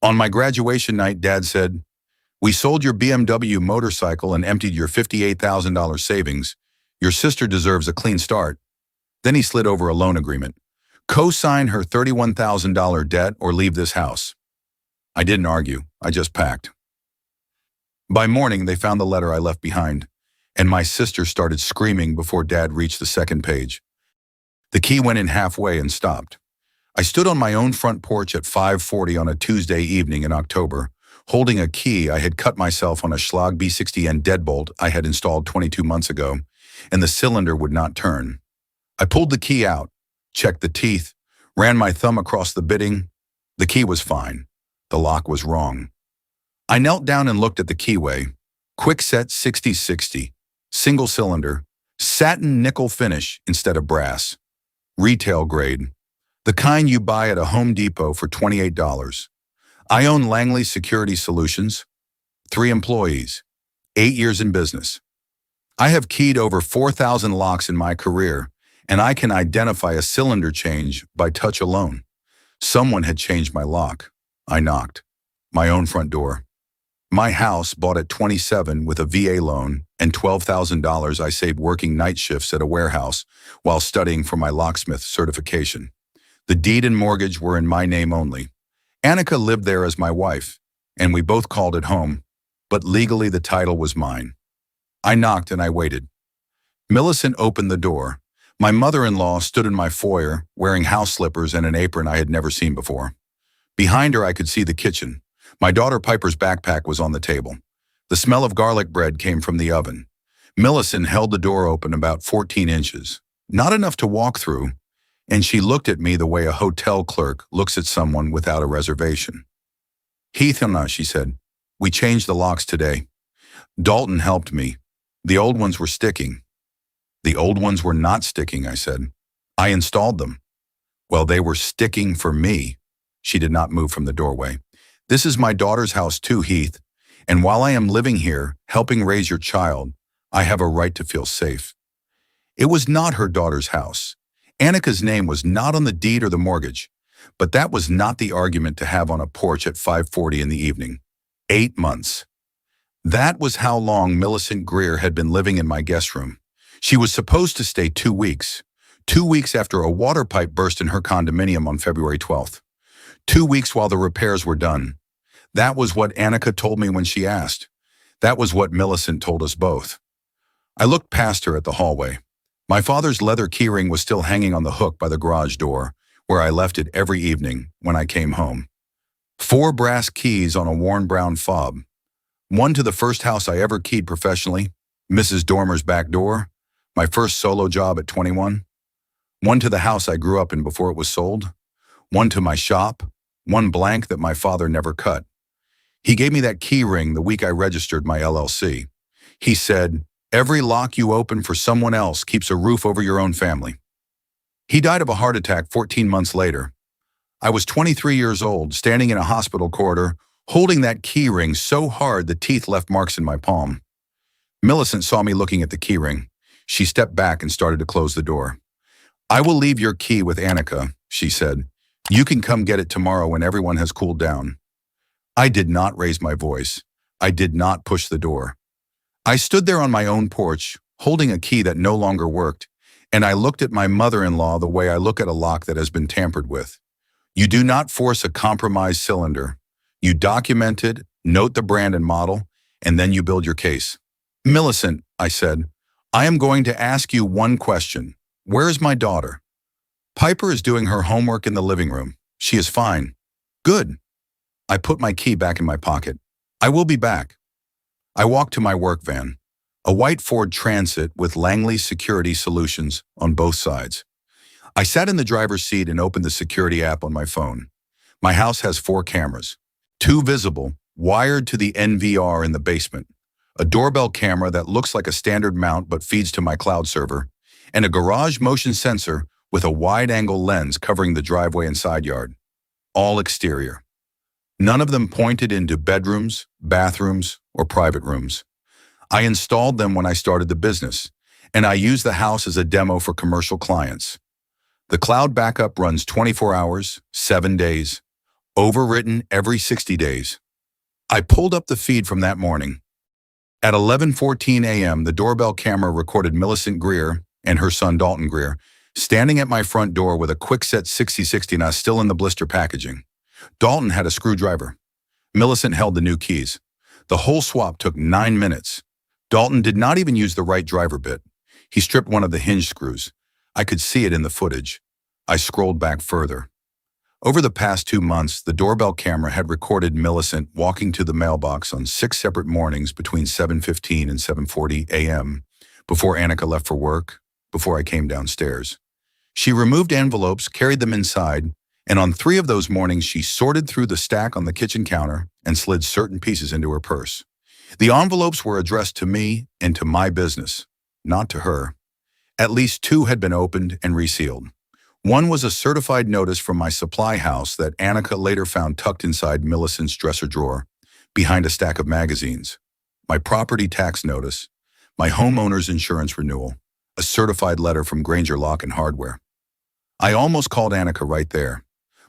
On my graduation night, Dad said, "We sold your BMW motorcycle and emptied your $58,000 savings. Your sister deserves a clean start." Then he slid over a loan agreement. "Co-sign her $31,000 debt or leave this house." I didn't argue. I just packed. By morning, they found the letter I left behind, and my sister started screaming before Dad reached the second page. The key went in halfway and stopped. I stood on my own front porch at 5:40 on a Tuesday evening in October, holding a key I had cut myself on a Schlag B60N deadbolt I had installed 22 months ago, and the cylinder would not turn. I pulled the key out, checked the teeth, ran my thumb across the bitting. The key was fine. The lock was wrong. I knelt down and looked at the keyway. Quickset 6060, single cylinder, satin nickel finish instead of brass. Retail grade. The kind you buy at a Home Depot for $28. I own Langley Security Solutions. 3 employees. 8 years in business. I have keyed over 4,000 locks in my career, and I can identify a cylinder change by touch alone. Someone had changed my lock. I knocked. My own front door. My house, bought at 27 with a VA loan and $12,000 I saved working night shifts at a warehouse while studying for my locksmith certification. The deed and mortgage were in my name only. Annika lived there as my wife, and we both called it home, but legally the title was mine. I knocked and I waited. Millicent opened the door. My mother-in-law stood in my foyer, wearing house slippers and an apron I had never seen before. Behind her I could see the kitchen. My daughter Piper's backpack was on the table. The smell of garlic bread came from the oven. Millicent held the door open about 14 inches, not enough to walk through, and she looked at me the way a hotel clerk looks at someone without a reservation. "Heath and she said, "we changed the locks today. Dalton helped me. The old ones were sticking." "The old ones were not sticking," I said. "I installed them." "Well, they were sticking for me." She did not move from the doorway. "This is my daughter's house too, Heath, and while I am living here, helping raise your child, I have a right to feel safe." It was not her daughter's house. Annika's name was not on the deed or the mortgage, but that was not the argument to have on a porch at 5:40 in the evening. 8 months. That was how long Millicent Greer had been living in my guest room. She was supposed to stay 2 weeks. 2 weeks after a water pipe burst in her condominium on February 12th. 2 weeks while the repairs were done. That was what Annika told me when she asked. That was what Millicent told us both. I looked past her at the hallway. My father's leather keyring was still hanging on the hook by the garage door, where I left it every evening when I came home. 4 brass keys on a worn brown fob. One to the first house I ever keyed professionally, Mrs. Dormer's back door, my first solo job at 21. One to the house I grew up in before it was sold. One to my shop. One blank that my father never cut. He gave me that key ring the week I registered my LLC. He said, "Every lock you open for someone else keeps a roof over your own family." He died of a heart attack 14 months later. I was 23 years old, standing in a hospital corridor, holding that key ring so hard the teeth left marks in my palm. Millicent saw me looking at the key ring. She stepped back and started to close the door. "I will leave your key with Annika," she said. "You can come get it tomorrow when everyone has cooled down." I did not raise my voice. I did not push the door. I stood there on my own porch, holding a key that no longer worked, and I looked at my mother-in-law the way I look at a lock that has been tampered with. You do not force a compromised cylinder. You document it, note the brand and model, and then you build your case. "Millicent," I said, "I am going to ask you one question. Where is my daughter?" "Piper is doing her homework in the living room. She is fine." "Good." I put my key back in my pocket. "I will be back." I walked to my work van, a white Ford Transit with Langley Security Solutions on both sides. I sat in the driver's seat and opened the security app on my phone. My house has 4 cameras, 2 visible, wired to the NVR in the basement, a doorbell camera that looks like a standard mount but feeds to my cloud server, and a garage motion sensor with a wide-angle lens covering the driveway and side yard. All exterior. None of them pointed into bedrooms, bathrooms, or private rooms. I installed them when I started the business, and I use the house as a demo for commercial clients. The cloud backup runs 24 hours, 7 days. overwritten every 60 days. I pulled up the feed from that morning. At 11:14 a.m., the doorbell camera recorded Millicent Greer and her son Dalton Greer standing at my front door with a Quickset 6069 still in the blister packaging. Dalton had a screwdriver. Millicent held the new keys. The whole swap took 9 minutes. Dalton did not even use the right driver bit. He stripped one of the hinge screws. I could see it in the footage. I scrolled back further. Over the past 2 months, the doorbell camera had recorded Millicent walking to the mailbox on 6 separate mornings between 7:15 and 7:40 a.m., before Annika left for work, before I came downstairs. She removed envelopes, carried them inside, and on 3 of those mornings she sorted through the stack on the kitchen counter and slid certain pieces into her purse. The envelopes were addressed to me and to my business, not to her. At least 2 had been opened and resealed. One was a certified notice from my supply house that Annika later found tucked inside Millicent's dresser drawer, behind a stack of magazines. My property tax notice, my homeowner's insurance renewal, a certified letter from Granger Lock and Hardware. I almost called Annika right there.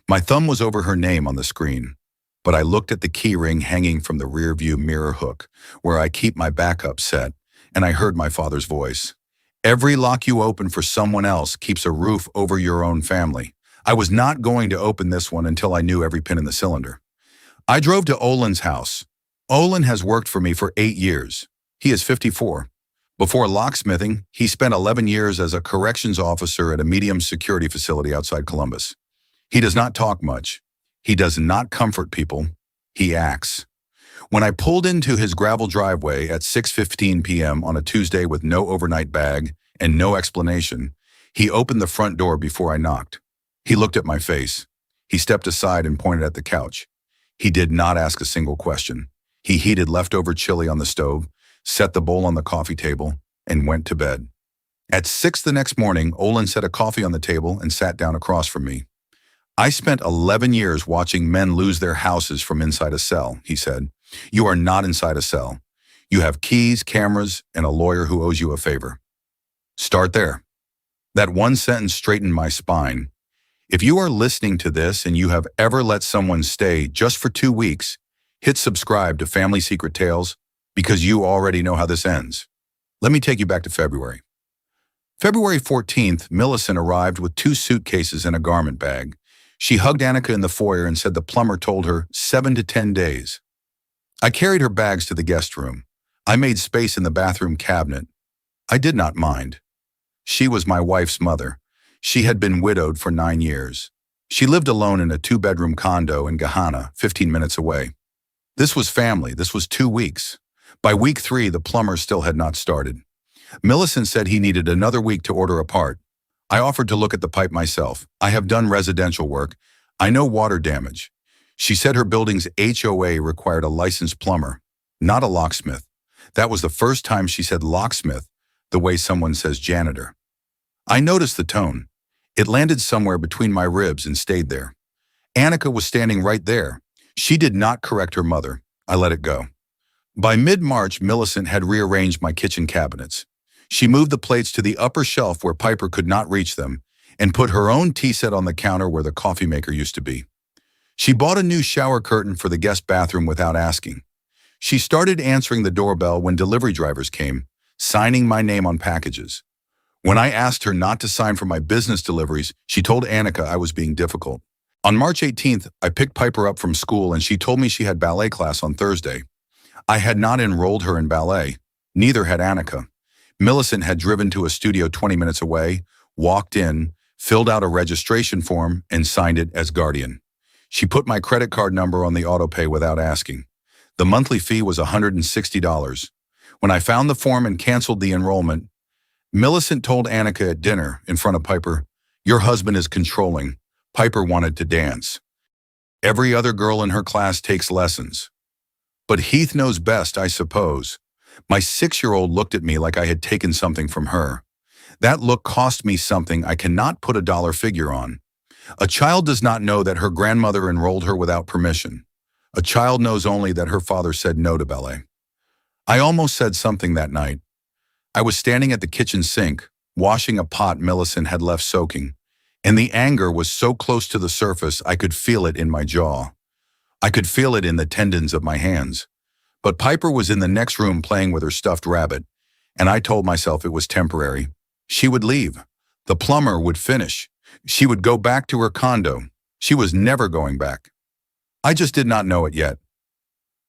My thumb was over her name on the screen, but I looked at the key ring hanging from the rearview mirror hook, where I keep my backup set, and I heard my father's voice. Every lock you open for someone else keeps a roof over your own family. I was not going to open this one until I knew every pin in the cylinder. I drove to Olin's house. Olin has worked for me for 8 years. He is 54. Before locksmithing, he spent 11 years as a corrections officer at a medium security facility outside Columbus. He does not talk much. He does not comfort people. He acts. When I pulled into his gravel driveway at 6:15 p.m. on a Tuesday with no overnight bag and no explanation, he opened the front door before I knocked. He looked at my face. He stepped aside and pointed at the couch. He did not ask a single question. He heated leftover chili on the stove, set the bowl on the coffee table, and went to bed. At 6 the next morning, Olin set a coffee on the table and sat down across from me. I spent 11 years watching men lose their houses from inside a cell, he said. You are not inside a cell. You have keys, cameras, and a lawyer who owes you a favor. Start there. That one sentence straightened my spine. If you are listening to this and you have ever let someone stay just for 2 weeks, hit subscribe to Family Secret Tales because you already know how this ends. Let me take you back to February. February 14th, Millicent arrived with 2 suitcases and a garment bag. She hugged Annika in the foyer and said the plumber told her 7 to 10 days. I carried her bags to the guest room. I made space in the bathroom cabinet. I did not mind. She was my wife's mother. She had been widowed for 9 years. She lived alone in a 2-bedroom condo in Gahanna, 15 minutes away. This was family. This was 2 weeks. By week 3, the plumber still had not started. Millicent said he needed another week to order a part. I offered to look at the pipe myself. I have done residential work. I know water damage. She said her building's HOA required a licensed plumber, not a locksmith. That was the first time she said locksmith, the way someone says janitor. I noticed the tone. It landed somewhere between my ribs and stayed there. Annika was standing right there. She did not correct her mother. I let it go. By mid-March, Millicent had rearranged my kitchen cabinets. She moved the plates to the upper shelf where Piper could not reach them and put her own tea set on the counter where the coffee maker used to be. She bought a new shower curtain for the guest bathroom without asking. She started answering the doorbell when delivery drivers came, signing my name on packages. When I asked her not to sign for my business deliveries, she told Annika I was being difficult. On March 18th, I picked Piper up from school and she told me she had ballet class on Thursday. I had not enrolled her in ballet. Neither had Annika. Millicent had driven to a studio 20 minutes away, walked in, filled out a registration form, and signed it as guardian. She put my credit card number on the autopay without asking. The monthly fee was $160. When I found the form and canceled the enrollment, Millicent told Annika at dinner in front of Piper, "Your husband is controlling." Piper wanted to dance. Every other girl in her class takes lessons. But Heath knows best, I suppose. My 6-year-old looked at me like I had taken something from her. That look cost me something I cannot put a dollar figure on. A child does not know that her grandmother enrolled her without permission. A child knows only that her father said no to ballet. I almost said something that night. I was standing at the kitchen sink, washing a pot Millicent had left soaking, and the anger was so close to the surface I could feel it in my jaw. I could feel it in the tendons of my hands. But Piper was in the next room playing with her stuffed rabbit, and I told myself it was temporary. She would leave. The plumber would finish. She would go back to her condo. She was never going back. I just did not know it yet.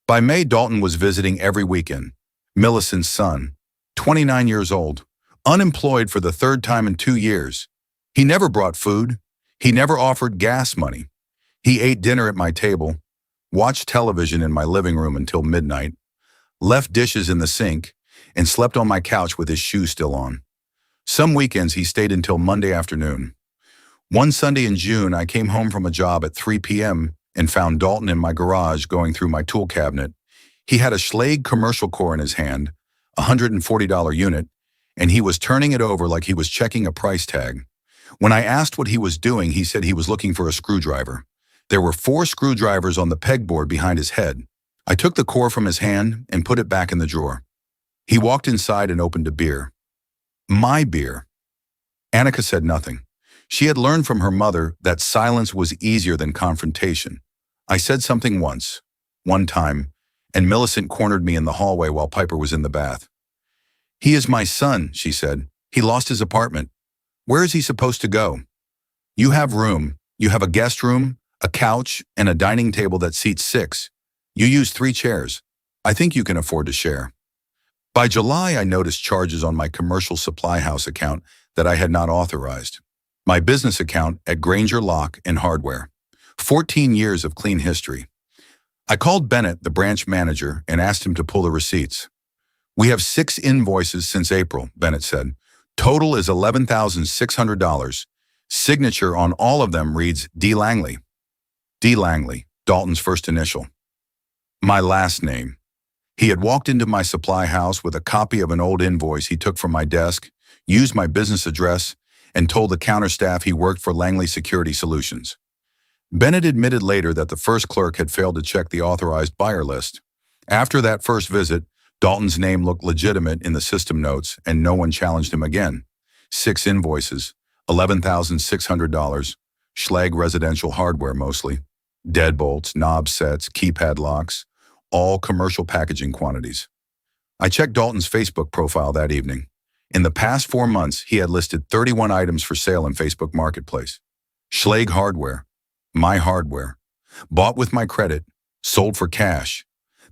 By May, Dalton was visiting every weekend. Millicent's son, 29 years old, unemployed for the third time in 2 years. He never brought food. He never offered gas money. He ate dinner at my table, watched television in my living room until midnight, left dishes in the sink, and slept on my couch with his shoes still on. Some weekends he stayed until Monday afternoon. One Sunday in June, I came home from a job at 3 p.m. and found Dalton in my garage going through my tool cabinet. He had a Schlage commercial core in his hand, a $140 unit, and he was turning it over like he was checking a price tag. When I asked what he was doing, he said he was looking for a screwdriver. There were 4 screwdrivers on the pegboard behind his head. I took the core from his hand and put it back in the drawer. He walked inside and opened a beer. My beer. Annika said nothing. She had learned from her mother that silence was easier than confrontation. I said something once, one time, and Millicent cornered me in the hallway while Piper was in the bath. "He is my son," she said. "He lost his apartment. Where is he supposed to go? You have room. You have a guest room, a couch, and a dining table that seats 6. You use 3 chairs. I think you can afford to share." By July, I noticed charges on my commercial supply house account that I had not authorized. My business account at Granger Lock and Hardware. 14 years of clean history. I called Bennett, the branch manager, and asked him to pull the receipts. "We have 6 invoices since April," Bennett said. "Total is $11,600. Signature on all of them reads D. Langley." D. Langley, Dalton's first initial. My last name. He had walked into my supply house with a copy of an old invoice he took from my desk, used my business address, and told the counter staff he worked for Langley Security Solutions. Bennett admitted later that the first clerk had failed to check the authorized buyer list. After that first visit, Dalton's name looked legitimate in the system notes, and no one challenged him again. 6 invoices, $11,600, Schlage residential hardware mostly, deadbolts, knob sets, keypad locks, all commercial packaging quantities. I checked Dalton's Facebook profile that evening. In the past 4 months, he had listed 31 items for sale in Facebook Marketplace. Schlage hardware, my hardware, bought with my credit, sold for cash.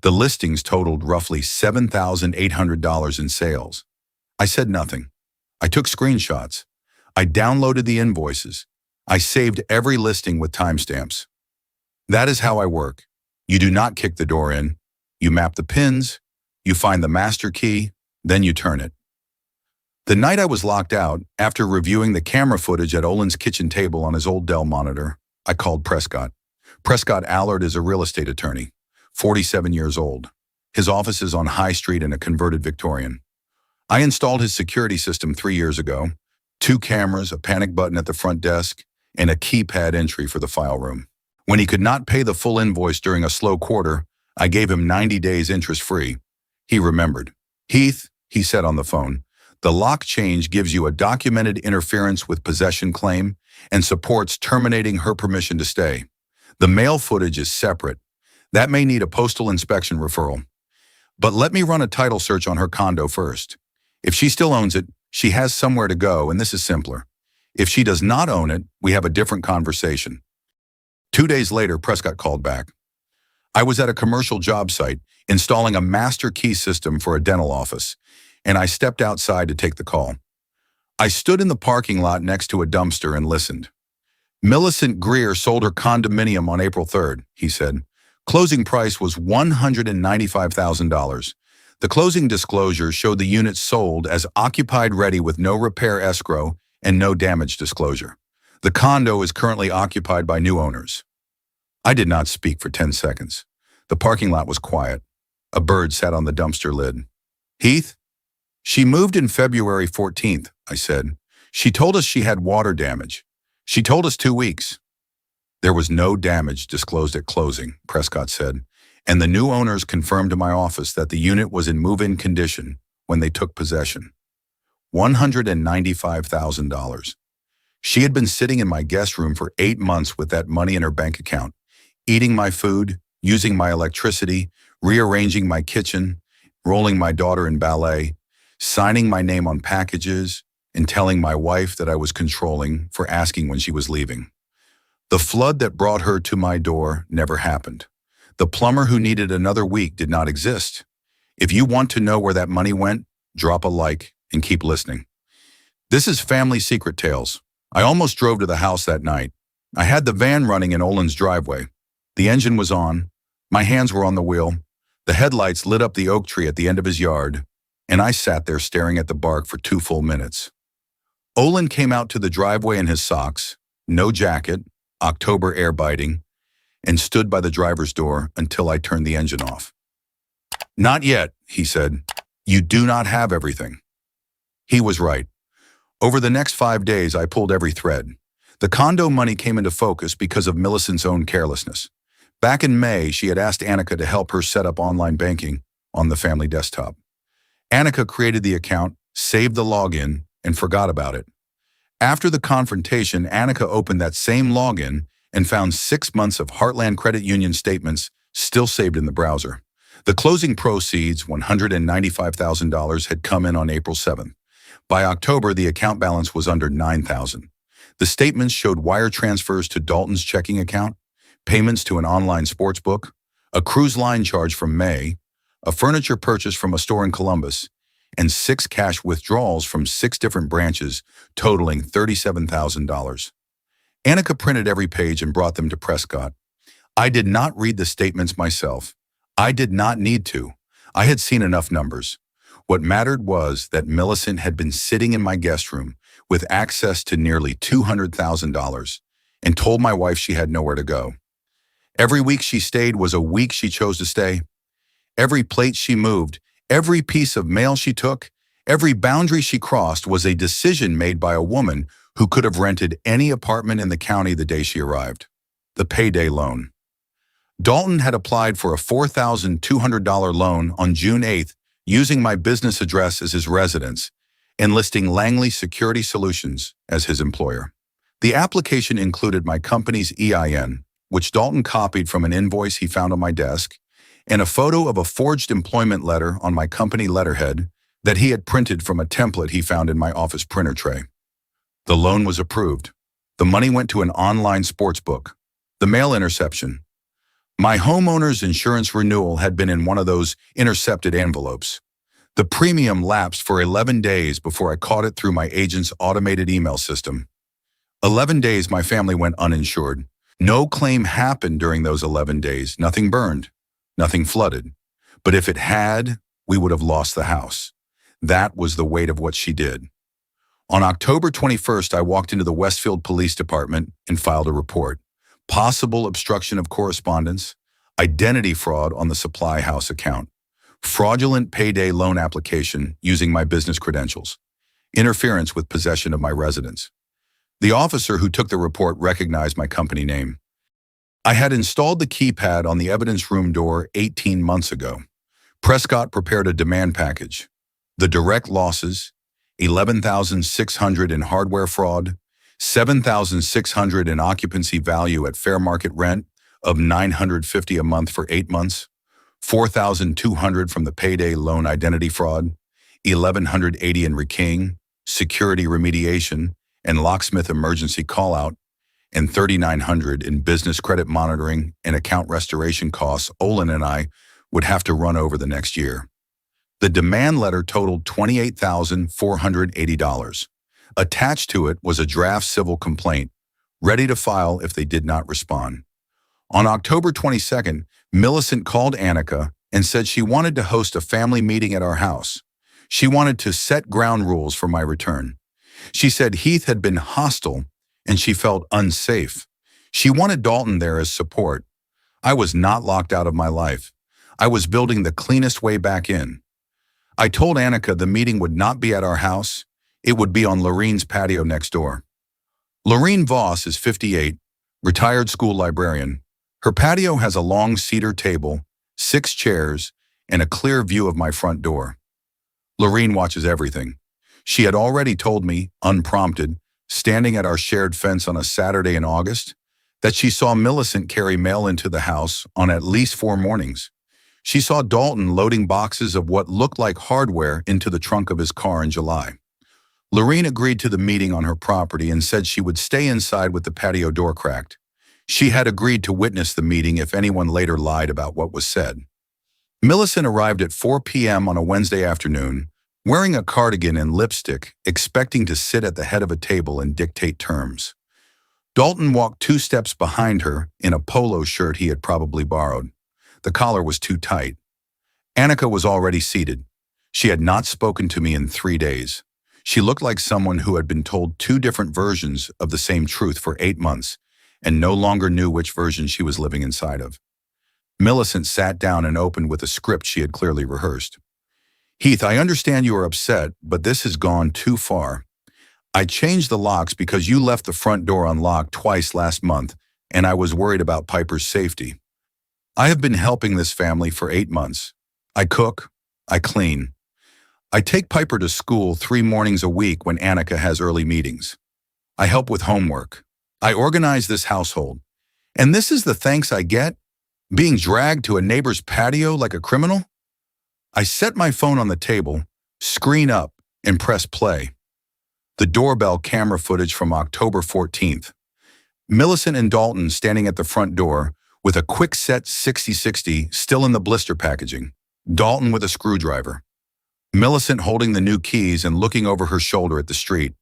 The listings totaled roughly $7,800 in sales. I said nothing. I took screenshots. I downloaded the invoices. I saved every listing with timestamps. That is how I work. You do not kick the door in. You map the pins, you find the master key, then you turn it. The night I was locked out, after reviewing the camera footage at Olin's kitchen table on his old Dell monitor, I called Prescott. Prescott Allard is a real estate attorney, 47 years old. His office is on High Street in a converted Victorian. I installed his security system 3 years ago, 2 cameras, a panic button at the front desk, and a keypad entry for the file room. When he could not pay the full invoice during a slow quarter, I gave him 90 days interest-free. He remembered. "Heath," he said on the phone, "the lock change gives you a documented interference with possession claim and supports terminating her permission to stay. The mail footage is separate. That may need a postal inspection referral. But let me run a title search on her condo first. If she still owns it, she has somewhere to go, and this is simpler. If she does not own it, we have a different conversation." 2 days later, Prescott called back. I was at a commercial job site installing a master key system for a dental office, and I stepped outside to take the call. I stood in the parking lot next to a dumpster and listened. "Millicent Greer sold her condominium on April 3rd, he said. Closing price was $195,000. The closing disclosure showed the unit sold as occupied ready with no repair escrow and no damage disclosure. The condo is currently occupied by new owners." I did not speak for 10 seconds. The parking lot was quiet. A bird sat on the dumpster lid. "Heath?" "She moved in February 14th, I said. "She told us she had water damage. She told us 2 weeks. "There was no damage disclosed at closing," Prescott said, and the new owners confirmed to my office that the unit was in move-in condition when they took possession. $195,000. She had been sitting in my guest room for 8 months with that money in her bank account, eating my food, using my electricity, rearranging my kitchen, rolling my daughter in ballet, signing my name on packages, and telling my wife that I was controlling for asking when she was leaving. The flood that brought her to my door never happened. The plumber who needed another week did not exist. If you want to know where that money went, drop a like and keep listening. This is Family Secret Tales. I almost drove to the house that night. I had the van running in Olin's driveway. The engine was on. My hands were on the wheel. The headlights lit up the oak tree at the end of his yard, and I sat there staring at the bark for 2 full minutes. Olin came out to the driveway in his socks, no jacket, October air biting, and stood by the driver's door until I turned the engine off. "Not yet," he said. "You do not have everything." He was right. Over the next 5 days, I pulled every thread. The condo money came into focus because of Millicent's own carelessness. Back in May, she had asked Annika to help her set up online banking on the family desktop. Annika created the account, saved the login, and forgot about it. After the confrontation, Annika opened that same login and found 6 months of Heartland Credit Union statements still saved in the browser. The closing proceeds, $195,000, had come in on April 7th. By October, the account balance was under $9,000. The statements showed wire transfers to Dalton's checking account, payments to an online sports book, a cruise line charge from May, a furniture purchase from a store in Columbus, and 6 cash withdrawals from 6 different branches, totaling $37,000. Annika printed every page and brought them to Prescott. I did not read the statements myself. I did not need to. I had seen enough numbers. What mattered was that Millicent had been sitting in my guest room with access to nearly $200,000 and told my wife she had nowhere to go. Every week she stayed was a week she chose to stay. Every plate she moved, every piece of mail she took, every boundary she crossed was a decision made by a woman who could have rented any apartment in the county the day she arrived. The payday loan. Dalton had applied for a $4,200 loan on June 8th using my business address as his residence and listing Langley Security Solutions as his employer. The application included my company's EIN, which Dalton copied from an invoice he found on my desk, and a photo of a forged employment letter on my company letterhead that he had printed from a template he found in my office printer tray. The loan was approved. The money went to an online sports book. The mail interception. My homeowner's insurance renewal had been in one of those intercepted envelopes. The premium lapsed for 11 days before I caught it through my agent's automated email system. 11 days my family went uninsured. No claim happened during those 11 days. Nothing burned. Nothing flooded. But if it had, we would have lost the house. That was the weight of what she did. On October 21st, I walked into the Westfield Police Department and filed a report. Possible obstruction of correspondence, identity fraud on the supply house account, fraudulent payday loan application using my business credentials, interference with possession of my residence. The officer who took the report recognized my company name. I had installed the keypad on the evidence room door 18 months ago. Prescott prepared a demand package. The direct losses, $11,600 in hardware fraud, $7,600 in occupancy value at fair market rent of $950 a month for 8 months, $4,200 from the payday loan identity fraud, $1,180 in rekeying, security remediation, and locksmith emergency call-out, and $3,900 in business credit monitoring and account restoration costs Olin and I would have to run over the next year. The demand letter totaled $28,480. Attached to it was a draft civil complaint, ready to file if they did not respond. On October 22nd, Millicent called Annika and said she wanted to host a family meeting at our house. She wanted to set ground rules for my return. She said Heath had been hostile and she felt unsafe. She wanted Dalton there as support. I was not locked out of my life. I was building the cleanest way back in. I told Annika the meeting would not be at our house. It would be on Lorene's patio next door. Lorene Voss is 58, retired school librarian. Her patio has a long cedar table, 6 chairs, and a clear view of my front door. Lorene watches everything. She had already told me, unprompted, standing at our shared fence on a Saturday in August, that she saw Millicent carry mail into the house on at least 4 mornings. She saw Dalton loading boxes of what looked like hardware into the trunk of his car in July. Lorene agreed to the meeting on her property and said she would stay inside with the patio door cracked. She had agreed to witness the meeting if anyone later lied about what was said. Millicent arrived at 4 p.m. on a Wednesday afternoon, wearing a cardigan and lipstick, expecting to sit at the head of a table and dictate terms. Dalton walked 2 steps behind her in a polo shirt he had probably borrowed. The collar was too tight. Annika was already seated. She had not spoken to me in 3 days. She looked like someone who had been told 2 different versions of the same truth for 8 months and no longer knew which version she was living inside of. Millicent sat down and opened with a script she had clearly rehearsed. "Heath, I understand you are upset, but this has gone too far. I changed the locks because you left the front door unlocked twice last month, and I was worried about Piper's safety. I have been helping this family for 8 months. I cook, I clean. I take Piper to school 3 mornings a week when Annika has early meetings. I help with homework. I organize this household. And this is the thanks I get? Being dragged to a neighbor's patio like a criminal?" I set my phone on the table, screen up, and press play. The doorbell camera footage from October 14th. Millicent and Dalton standing at the front door with a quick-set 60/60 still in the blister packaging. Dalton with a screwdriver. Millicent holding the new keys and looking over her shoulder at the street.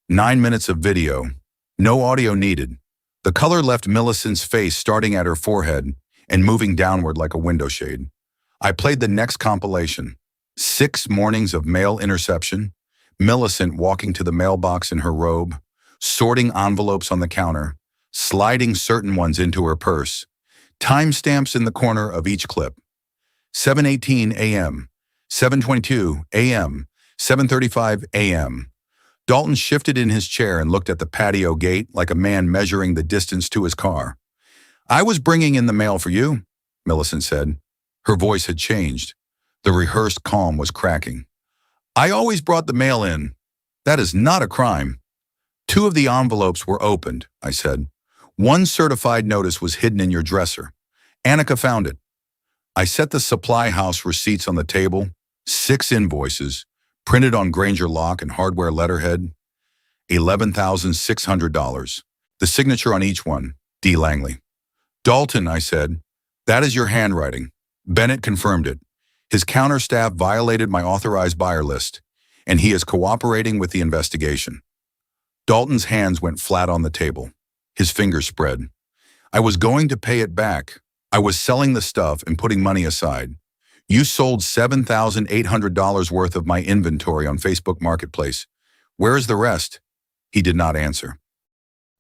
9 minutes of video. No audio needed. The color left Millicent's face starting at her forehead and moving downward like a window shade. I played the next compilation. 6 mornings of mail interception. Millicent walking to the mailbox in her robe, sorting envelopes on the counter, sliding certain ones into her purse. Timestamps in the corner of each clip. 7:18 a.m., 7:22 a.m., 7:35 a.m. Dalton shifted in his chair and looked at the patio gate like a man measuring the distance to his car. "I was bringing in the mail for you," Millicent said. Her voice had changed. The rehearsed calm was cracking. "I always brought the mail in. That is not a crime." 2 of the envelopes were opened, I said. 1 certified notice was hidden in your dresser. Annika found it. I set the supply house receipts on the table, 6 invoices, printed on Granger lock and hardware letterhead, $11,600. The signature on each one, D. Langley. "Dalton," I said, "that is your handwriting." Bennett confirmed it. His counter staff violated my authorized buyer list, and he is cooperating with the investigation. Dalton's hands went flat on the table. His fingers spread. "I was going to pay it back. I was selling the stuff and putting money aside. You sold $7,800 worth of my inventory on Facebook Marketplace. Where is the rest?" He did not answer.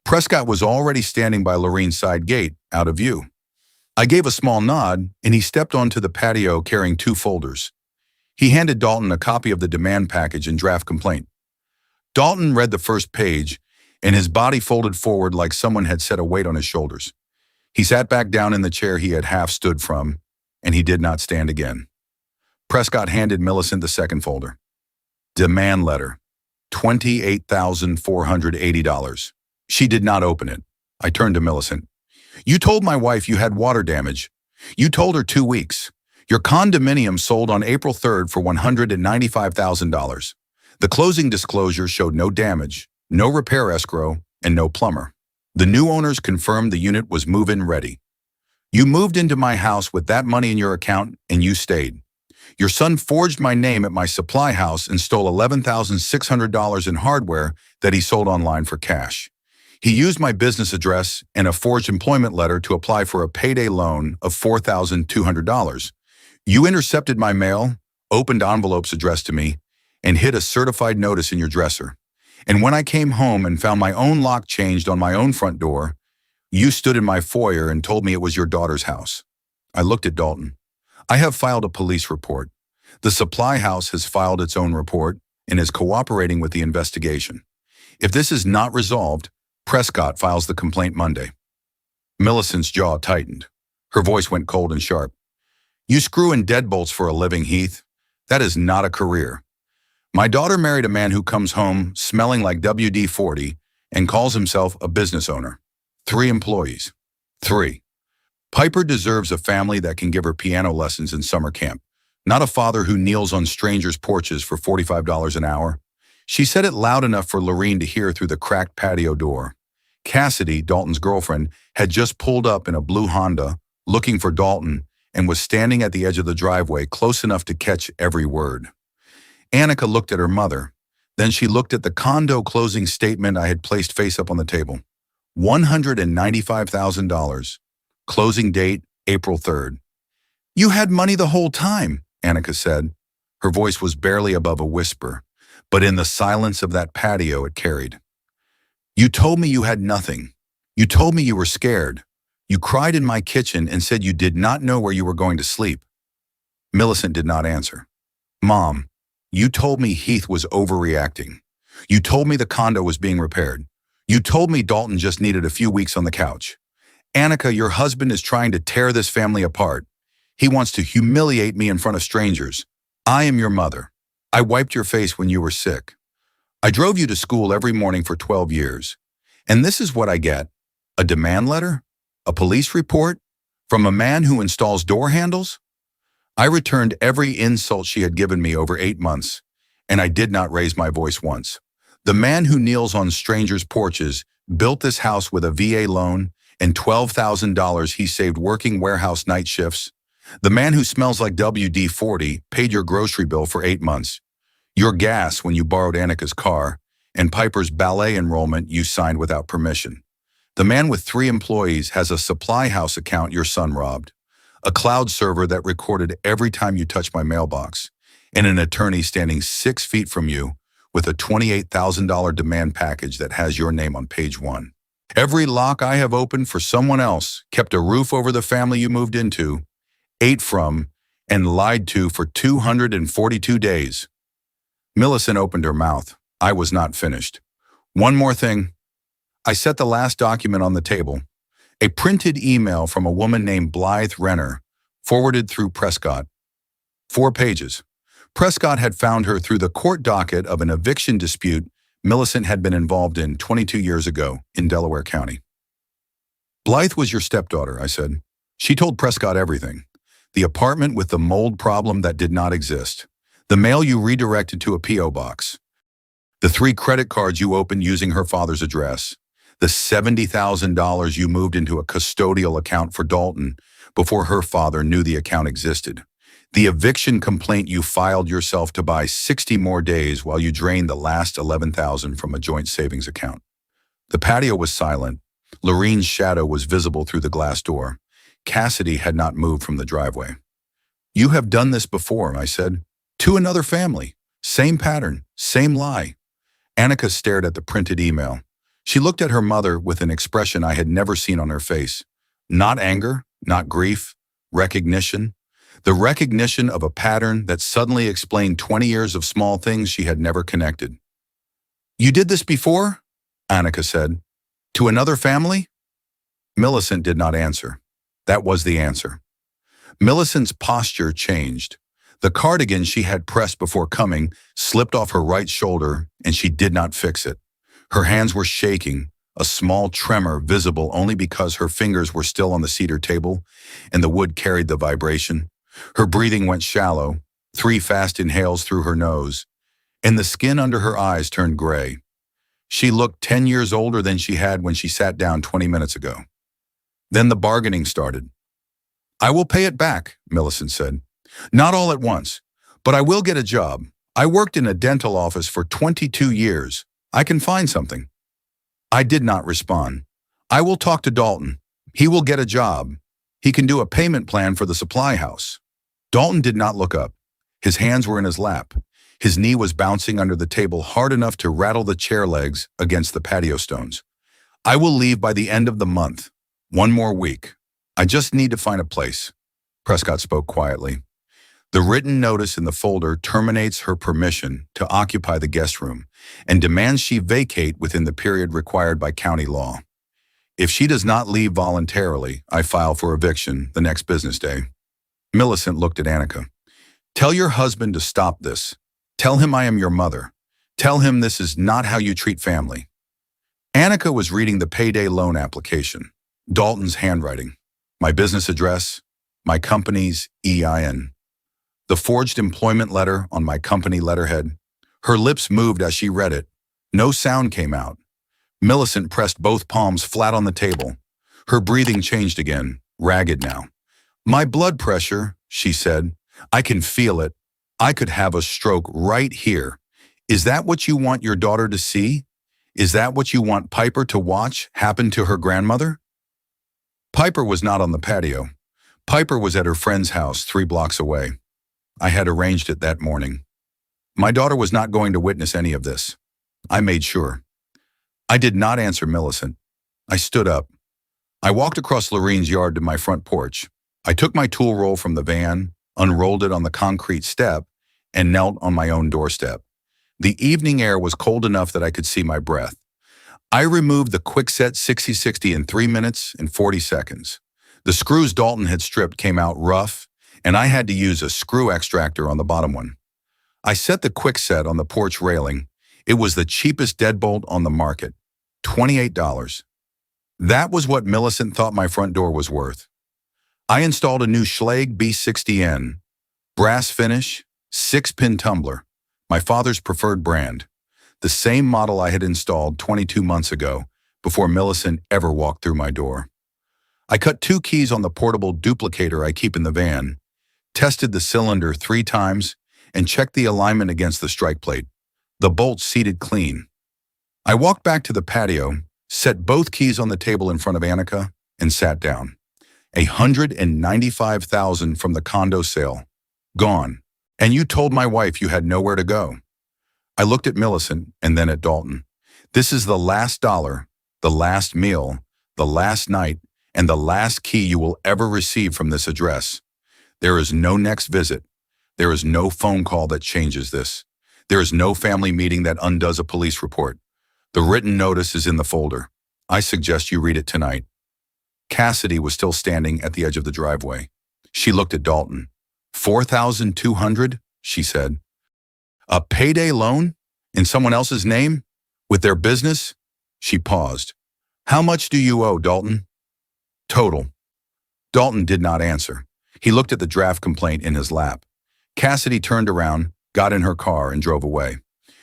Prescott was already standing by Lorene's side gate, out of view. I gave a small nod, and he stepped onto the patio carrying 2 folders. He handed Dalton a copy of the demand package and draft complaint. Dalton read the first page, and his body folded forward like someone had set a weight on his shoulders. He sat back down in the chair he had half stood from, and he did not stand again. Prescott handed Millicent the second folder. Demand letter, $28,480. She did not open it. I turned to Millicent. "You told my wife you had water damage. You told her 2 weeks. Your condominium sold on April 3rd for $195,000. The closing disclosure showed no damage, no repair escrow, and no plumber. The new owners confirmed the unit was move-in ready. You moved into my house with that money in your account, and you stayed. Your son forged my name at my supply house and stole $11,600 in hardware that he sold online for cash. He used my business address and a forged employment letter to apply for a payday loan of $4,200. You intercepted my mail, opened envelopes addressed to me, and hid a certified notice in your dresser. And when I came home and found my own lock changed on my own front door, you stood in my foyer and told me it was your daughter's house." I looked at Dalton. "I have filed a police report. The supply house has filed its own report and is cooperating with the investigation. If this is not resolved, Prescott files the complaint Monday." Millicent's jaw tightened. Her voice went cold and sharp. "You screw in deadbolts for a living, Heath. That is not a career. My daughter married a man who comes home smelling like WD-40 and calls himself a business owner. 3 employees. 3. Piper deserves a family that can give her piano lessons in summer camp, not a father who kneels on strangers' porches for $45 an hour. She said it loud enough for Lorene to hear through the cracked patio door. Cassidy, Dalton's girlfriend, had just pulled up in a blue Honda, looking for Dalton, and was standing at the edge of the driveway, close enough to catch every word. Annika looked at her mother. Then she looked at the condo closing statement I had placed face up on the table. $195,000. Closing date, April 3rd. "You had money the whole time," Annika said. Her voice was barely above a whisper, but in the silence of that patio it carried. "You told me you had nothing. You told me you were scared. You cried in my kitchen and said you did not know where you were going to sleep." Millicent did not answer. "Mom, you told me Heath was overreacting. You told me the condo was being repaired. You told me Dalton just needed a few weeks on the couch. Annika, your husband is trying to tear this family apart. He wants to humiliate me in front of strangers. I am your mother. I wiped your face when you were sick. I drove you to school every morning for 12 years. And this is what I get. A demand letter? A police report? From a man who installs door handles?" I returned every insult she had given me over 8 months, and I did not raise my voice once. The man who kneels on strangers' porches built this house with a VA loan and $12,000 he saved working warehouse night shifts. The man who smells like WD-40 paid your grocery bill for 8 months, your gas when you borrowed Annika's car, and Piper's ballet enrollment you signed without permission. The man with 3 employees has a supply house account your son robbed, a cloud server that recorded every time you touched my mailbox, and an attorney standing 6 feet from you with a $28,000 demand package that has your name on page 1. Every lock I have opened for someone else, kept a roof over the family you moved into, ate from, and lied to for 242 days. Millicent opened her mouth. I was not finished. "One more thing." I set the last document on the table. A printed email from a woman named Blythe Renner, forwarded through Prescott. 4 pages. Prescott had found her through the court docket of an eviction dispute Millicent had been involved in 22 years ago in Delaware County. "Blythe was your stepdaughter," I said. She told Prescott everything. The apartment with the mold problem that did not exist. The mail you redirected to a P.O. box. The 3 credit cards you opened using her father's address. The $70,000 you moved into a custodial account for Dalton before her father knew the account existed. The eviction complaint you filed yourself to buy 60 more days while you drained the last $11,000 from a joint savings account. The patio was silent. Lorene's shadow was visible through the glass door. Cassidy had not moved from the driveway. "You have done this before," I said. "To another family. Same pattern, same lie." Annika stared at the printed email. She looked at her mother with an expression I had never seen on her face. Not anger, not grief, recognition. The recognition of a pattern that suddenly explained 20 years of small things she had never connected. "You did this before?" Annika said. "To another family?" Millicent did not answer. That was the answer. Millicent's posture changed. The cardigan she had pressed before coming slipped off her right shoulder, and she did not fix it. Her hands were shaking, a small tremor visible only because her fingers were still on the cedar table, and the wood carried the vibration. Her breathing went shallow, 3 fast inhales through her nose, and the skin under her eyes turned gray. She looked 10 years older than she had when she sat down 20 minutes ago. Then the bargaining started. "I will pay it back," Millicent said. "Not all at once, but I will get a job. I worked in a dental office for 22 years. I can find something." I did not respond. "I will talk to Dalton. He will get a job. He can do a payment plan for the supply house." Dalton did not look up. His hands were in his lap. His knee was bouncing under the table hard enough to rattle the chair legs against the patio stones. "I will leave by the end of the month. 1 more week. I just need to find a place." Prescott spoke quietly. "The written notice in the folder terminates her permission to occupy the guest room and demands she vacate within the period required by county law. If she does not leave voluntarily, I file for eviction the next business day." Millicent looked at Annika. "Tell your husband to stop this. Tell him I am your mother. Tell him this is not how you treat family." Annika was reading the payday loan application. Dalton's handwriting. My business address. My company's EIN. The forged employment letter on my company letterhead. Her lips moved as she read it. No sound came out. Millicent pressed both palms flat on the table. Her breathing changed again, ragged now. My blood pressure, she said. I can feel it. I could have a stroke right here. Is that what you want your daughter to see? Is that what you want Piper to watch happen to her grandmother? Piper was not on the patio. Piper was at her friend's house 3 blocks away. I had arranged it that morning. My daughter was not going to witness any of this. I made sure. I did not answer Millicent. I stood up. I walked across Lorene's yard to my front porch. I took my tool roll from the van, unrolled it on the concrete step, and knelt on my own doorstep. The evening air was cold enough that I could see my breath. I removed the quickset 60-60 in 3 minutes and 40 seconds. The screws Dalton had stripped came out rough, and I had to use a screw extractor on the bottom one. I set the quickset on the porch railing. It was the cheapest deadbolt on the market, $28. That was what Millicent thought my front door was worth. I installed a new Schlage B60N, brass finish, 6-pin tumbler, my father's preferred brand, the same model I had installed 22 months ago before Millicent ever walked through my door. I cut 2 keys on the portable duplicator I keep in the van, tested the cylinder 3 times, and checked the alignment against the strike plate. The bolts seated clean. I walked back to the patio, set both keys on the table in front of Annika, and sat down. $195,000 from the condo sale. Gone. And you told my wife you had nowhere to go. I looked at Millicent and then at Dalton. This is the last dollar, the last meal, the last night, and the last key you will ever receive from this address. There is no next visit. There is no phone call that changes this. There is no family meeting that undoes a police report. The written notice is in the folder. I suggest you read it tonight. Cassidy was still standing at the edge of the driveway. She looked at Dalton. $4,200, she said. A payday loan? In someone else's name? With their business? She paused. How much do you owe, Dalton? Total. Dalton did not answer. He looked at the draft complaint in his lap. Cassidy turned around, got in her car, and drove away.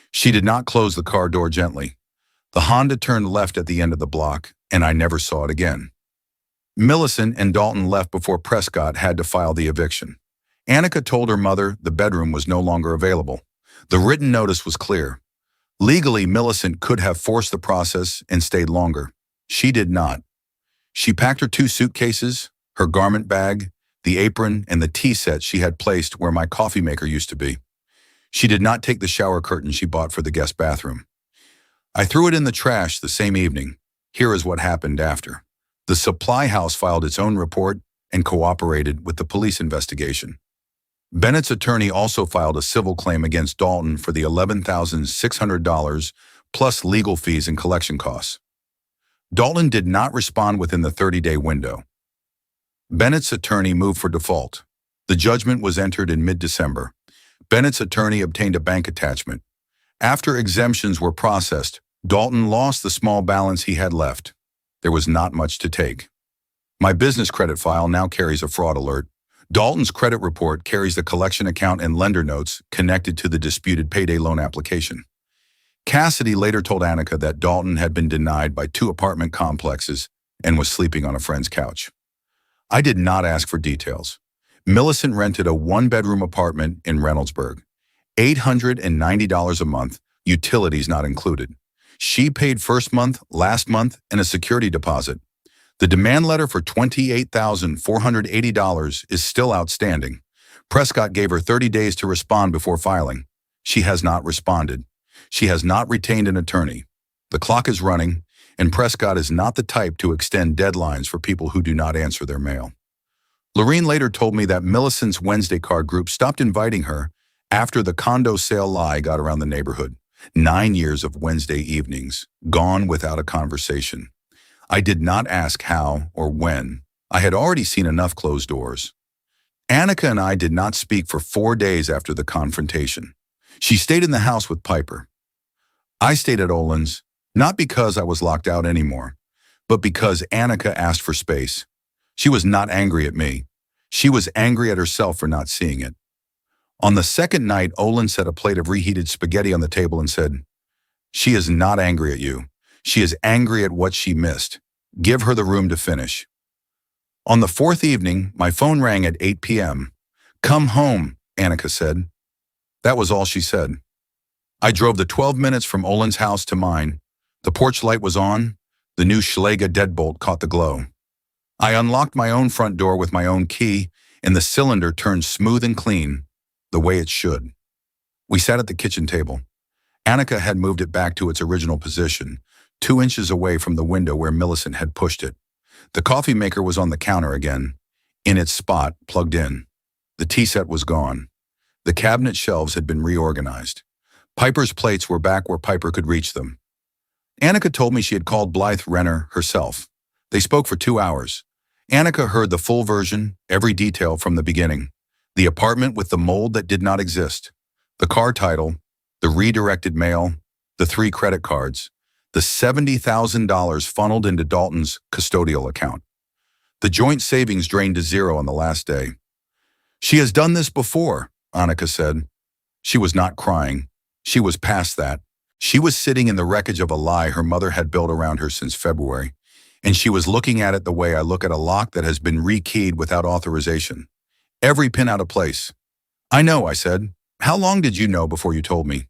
She did not close the car door gently. The Honda turned left at the end of the block, and I never saw it again. Millicent and Dalton left before Prescott had to file the eviction. Annika told her mother the bedroom was no longer available. The written notice was clear. Legally, Millicent could have forced the process and stayed longer. She did not. She packed her 2 suitcases, her garment bag, the apron, and the tea set she had placed where my coffee maker used to be. She did not take the shower curtain she bought for the guest bathroom. I threw it in the trash the same evening. Here is what happened after. The supply house filed its own report and cooperated with the police investigation. Bennett's attorney also filed a civil claim against Dalton for the $11,600 plus legal fees and collection costs. Dalton did not respond within the 30-day window. Bennett's attorney moved for default. The judgment was entered in mid-December. Bennett's attorney obtained a bank attachment. After exemptions were processed, Dalton lost the small balance he had left. There was not much to take. My business credit file now carries a fraud alert. Dalton's credit report carries the collection account and lender notes connected to the disputed payday loan application. Cassidy later told Annika that Dalton had been denied by 2 apartment complexes and was sleeping on a friend's couch. I did not ask for details. Millicent rented a 1-bedroom apartment in Reynoldsburg. $890 a month, utilities not included. She paid first month, last month, and a security deposit. The demand letter for $28,480 is still outstanding. Prescott gave her 30 days to respond before filing. She has not responded. She has not retained an attorney. The clock is running, and Prescott is not the type to extend deadlines for people who do not answer their mail. Lorene later told me that Millicent's Wednesday card group stopped inviting her after the condo sale lie got around the neighborhood. 9 years of Wednesday evenings, gone without a conversation. I did not ask how or when. I had already seen enough closed doors. Annika and I did not speak for 4 days after the confrontation. She stayed in the house with Piper. I stayed at Olin's, Not because I was locked out anymore, but because Annika asked for space. She was not angry at me. She was angry at herself for not seeing it. On the second night, Olin set a plate of reheated spaghetti on the table and said, "She is not angry at you. She is angry at what she missed. Give her the room to finish." On the fourth evening, my phone rang at 8 p.m. "Come home," Annika said. That was all she said. I drove the 12 minutes from Olin's house to mine. The porch light was on. The new Schlage deadbolt caught the glow. I unlocked my own front door with my own key, and the cylinder turned smooth and clean, the way it should. We sat at the kitchen table. Annika had moved it back to its original position, 2 inches away from the window where Millicent had pushed it. The coffee maker was on the counter again, in its spot, plugged in. The tea set was gone. The cabinet shelves had been reorganized. Piper's plates were back where Piper could reach them. Annika told me she had called Blythe Renner herself. They spoke for 2 hours. Annika heard the full version, every detail from the beginning. The apartment with the mold that did not exist. The car title, the redirected mail, the 3 credit cards, the $70,000 funneled into Dalton's custodial account. The joint savings drained to zero on the last day. "She has done this before," Annika said. She was not crying. She was past that. She was sitting in the wreckage of a lie her mother had built around her since February, and she was looking at it the way I look at a lock that has been rekeyed without authorization. Every pin out of place. "I know," I said. "How long did you know before you told me?"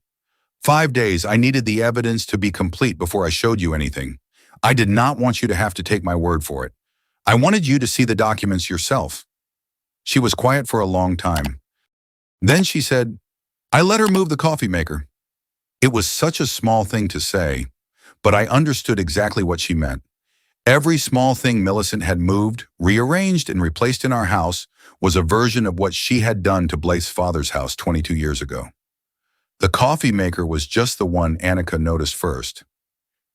5 days. I needed the evidence to be complete before I showed you anything. I did not want you to have to take my word for it. I wanted you to see the documents yourself." She was quiet for a long time. Then she said, "I let her move the coffee maker." It was such a small thing to say, but I understood exactly what she meant. Every small thing Millicent had moved, rearranged, and replaced in our house was a version of what she had done to Blake's father's house 22 years ago. The coffee maker was just the one Annika noticed first.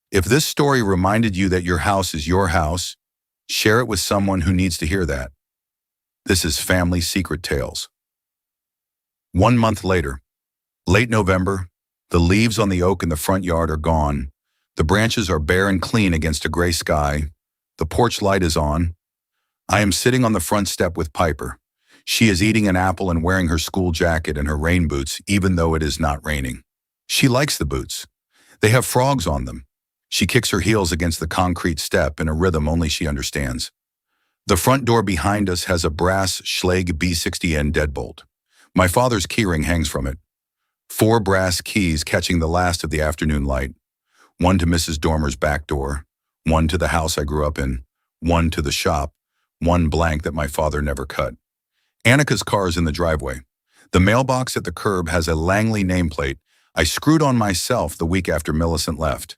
If this story reminded you that your house is your house, share it with someone who needs to hear that. This is Family Secret Tales. 1 month later, late November, the leaves on the oak in the front yard are gone. The branches are bare and clean against a gray sky. The porch light is on. I am sitting on the front step with Piper. She is eating an apple and wearing her school jacket and her rain boots, even though it is not raining. She likes the boots. They have frogs on them. She kicks her heels against the concrete step in a rhythm only she understands. The front door behind us has a brass Schlage B60N deadbolt. My father's keyring hangs from it. 4 brass keys catching the last of the afternoon light. 1 to Mrs. Dormer's back door, 1 to the house I grew up in, 1 to the shop, 1 blank that my father never cut. Annika's car is in the driveway. The mailbox at the curb has a Langley nameplate I screwed on myself the week after Millicent left.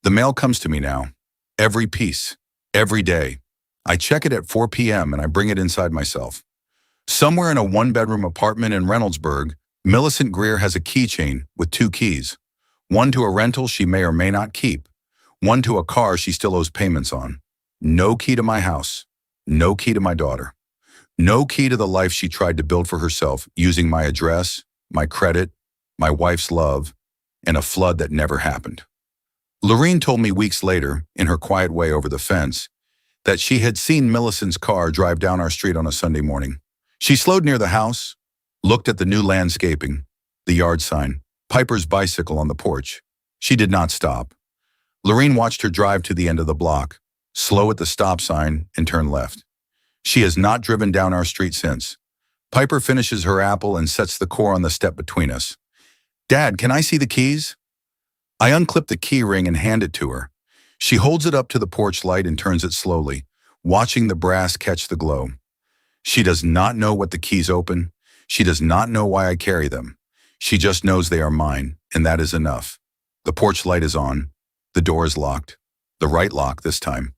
The mail comes to me now. Every piece. Every day. I check it at 4 p.m. and I bring it inside myself. Somewhere in a 1-bedroom apartment in Reynoldsburg, Millicent Greer has a keychain with 2 keys. 1 to a rental she may or may not keep. 1 to a car she still owes payments on. No key to my house. No key to my daughter. No key to the life she tried to build for herself using my address, my credit, my wife's love, and a flood that never happened. Lorene told me weeks later, in her quiet way over the fence, that she had seen Millicent's car drive down our street on a Sunday morning. She slowed near the house, looked at the new landscaping, the yard sign, Piper's bicycle on the porch. She did not stop. Lorene watched her drive to the end of the block, slow at the stop sign, and turn left. She has not driven down our street since. Piper finishes her apple and sets the core on the step between us. "Dad, can I see the keys?" I unclip the key ring and hand it to her. She holds it up to the porch light and turns it slowly, watching the brass catch the glow. She does not know what the keys open. She does not know why I carry them. She just knows they are mine, and that is enough. The porch light is on. The door is locked. The right lock this time.